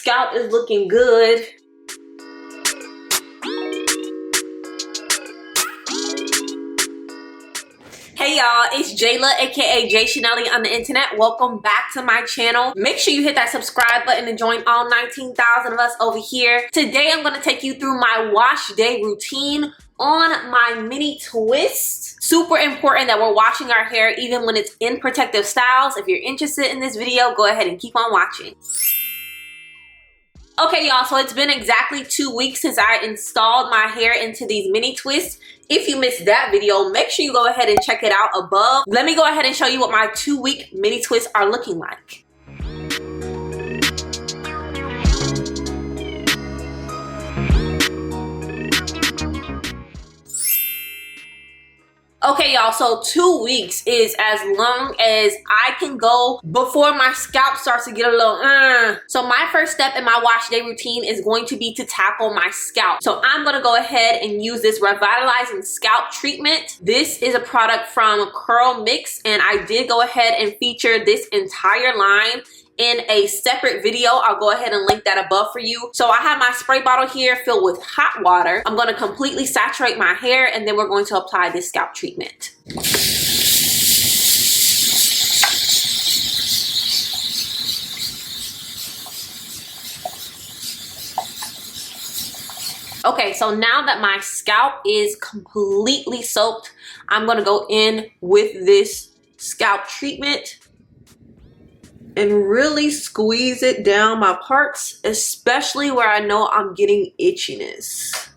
Scalp is looking good. Hey y'all, it's Jaila, aka JaiChanellie on the internet. Welcome back to my channel. Make sure you hit that subscribe button and join all 19,000 of us over here. Today I'm going to take you through my wash day routine on my mini twists. Super important that we're washing our hair even when it's in protective styles. If you're interested in this video, go ahead and keep on watching. Okay y'all, so it's been exactly 2 weeks since I installed my hair into these mini twists. If you missed that video, make sure you go ahead and check it out above. Let me go ahead and show you what my 2-week mini twists are looking like. Okay y'all, so 2 weeks is as long as I can go before my scalp starts to get a little So my first step in my wash day routine is going to be to tackle my scalp. So I'm going to go ahead and use this revitalizing scalp treatment. This is a product from Curl Mix, and I did go ahead and feature this entire line in a separate video. I'll go ahead and link that above for you. So I have my spray bottle here filled with hot water. I'm going to completely saturate my hair, and then we're going to apply this scalp treatment. Okay, so now that my scalp is completely soaked, I'm going to go in with this scalp treatment and really squeeze it down my parts, especially where I know I'm getting itchiness.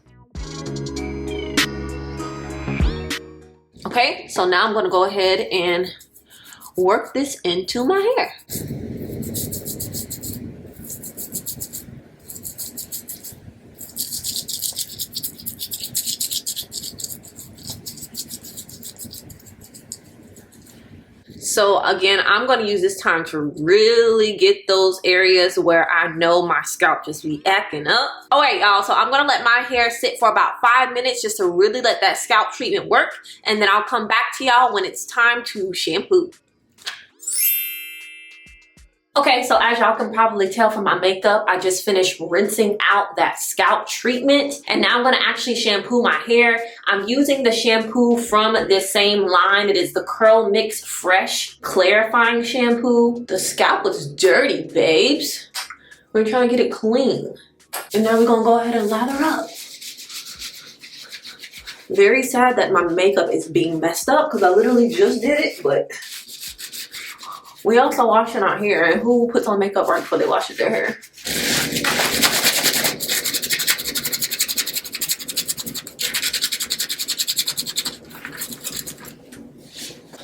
Okay, so now I'm gonna go ahead and work this into my hair. So again, I'm going to use this time to really get those areas where I know my scalp just be acting up. All right, y'all, so I'm going to let my hair sit for about 5 minutes just to really let that scalp treatment work. And then I'll come back to y'all when it's time to shampoo. Okay, so as y'all can probably tell from my makeup, I just finished rinsing out that scalp treatment, and now I'm gonna actually shampoo my hair. I'm using the shampoo from this same line. It is the Curl Mix Fresh Clarifying Shampoo. The scalp was dirty, babes. We're trying to get it clean. And now we're gonna go ahead and lather up. Very sad that my makeup is being messed up because I literally just did it, but we also washing our hair, and who puts on makeup right before they wash their hair?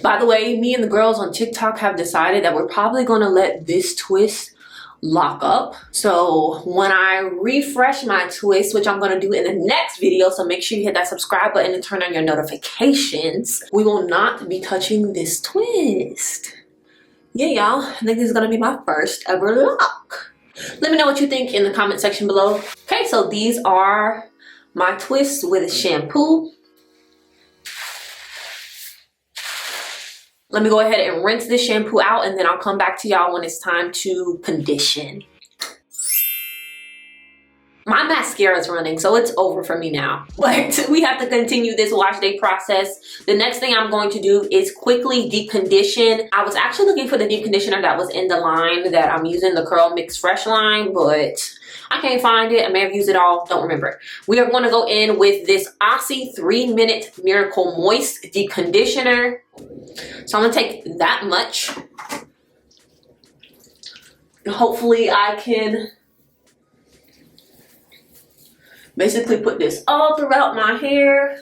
By the way, me and the girls on TikTok have decided that we're probably gonna let this twist lock up. So when I refresh my twist, which I'm gonna do in the next video, so make sure you hit that subscribe button and turn on your notifications, we will not be touching this twist. Yeah, y'all, I think this is gonna be my first ever lock. Let me know what you think in the comment section below. Okay, so these are my twists with shampoo. Let me go ahead and rinse this shampoo out, and then I'll come back to y'all when it's time to condition. My mascara is running, so it's over for me now. But we have to continue this wash day process. The next thing I'm going to do is quickly deep condition. I was actually looking for the deep conditioner that was in the line that I'm using, the Curl Mix Fresh line, but I can't find it. I may have used it all, don't remember. We are going to go in with this Aussie 3-minute Miracle Moist deep conditioner. So I'm gonna take that much. Hopefully I can basically put this all throughout my hair.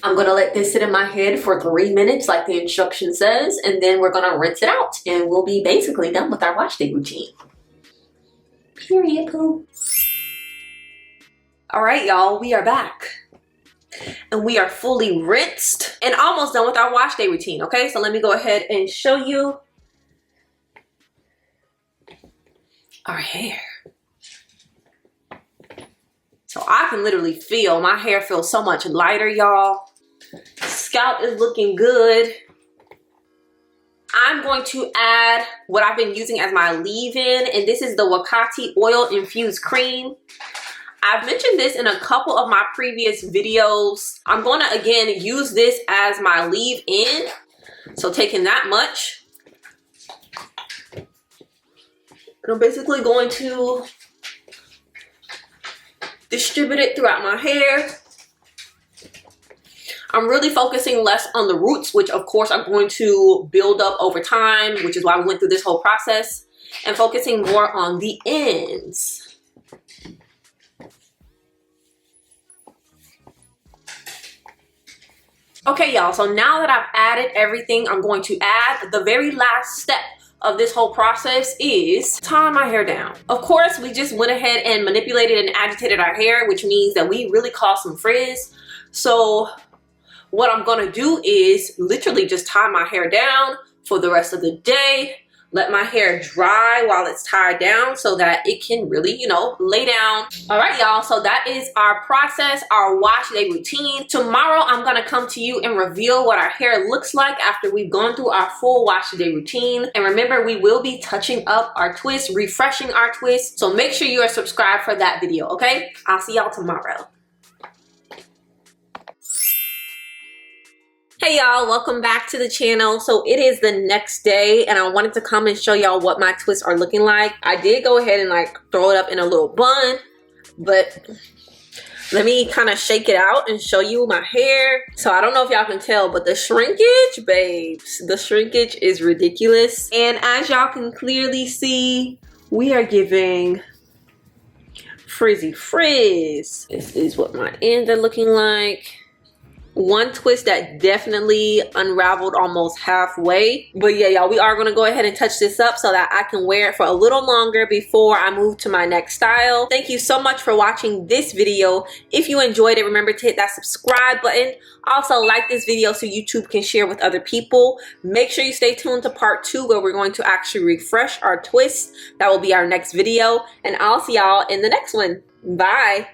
I'm gonna let this sit in my head for 3 minutes like the instruction says, and then we're gonna rinse it out, and we'll be basically done with our wash day routine. Period, poo. All right, y'all, we are back. And we are fully rinsed and almost done with our wash day routine, okay? So let me go ahead and show you our hair. So I can literally feel my hair feels so much lighter, y'all. Scalp is looking good. I'm going to add what I've been using as my leave-in, and this is the Wakati Oil Infused Cream. I've mentioned this in a couple of my previous videos. I'm going to, again, use this as my leave-in. So taking that much, I'm basically going to distribute it throughout my hair. I'm really focusing less on the roots, which of course are going to build up over time, which is why we went through this whole process, and focusing more on the ends. Okay, y'all, so now that I've added everything, I'm going to add the very last step of this whole process is tying my hair down. Of course, we just went ahead and manipulated and agitated our hair, which means that we really caused some frizz. So what I'm gonna do is literally just tie my hair down for the rest of the day, let my hair dry while it's tied down so that it can really, you know, lay down. All right, y'all, so that is our process, our wash day routine. Tomorrow, I'm gonna come to you and reveal what our hair looks like after we've gone through our full wash day routine. And remember, we will be touching up our twists, refreshing our twists. So make sure you are subscribed for that video, okay? I'll see y'all tomorrow. Hey y'all, welcome back to the channel. So it is the next day and I wanted to come and show y'all what my twists are looking like. I did go ahead and like throw it up in a little bun, but let me kind of shake it out and show you my hair. So I don't know if y'all can tell, but the shrinkage, babes, the shrinkage is ridiculous. And as y'all can clearly see, we are giving frizzy frizz. This is what my ends are looking like. One twist that definitely unraveled almost halfway. But yeah, y'all, we are going to go ahead and touch this up so that I can wear it for a little longer before I move to my next style. Thank you so much for watching this video. If you enjoyed it, remember to hit that subscribe button. Also, like this video so YouTube can share with other people. Make sure you stay tuned to part 2 where we're going to actually refresh our twists. That will be our next video. And I'll see y'all in the next one. Bye.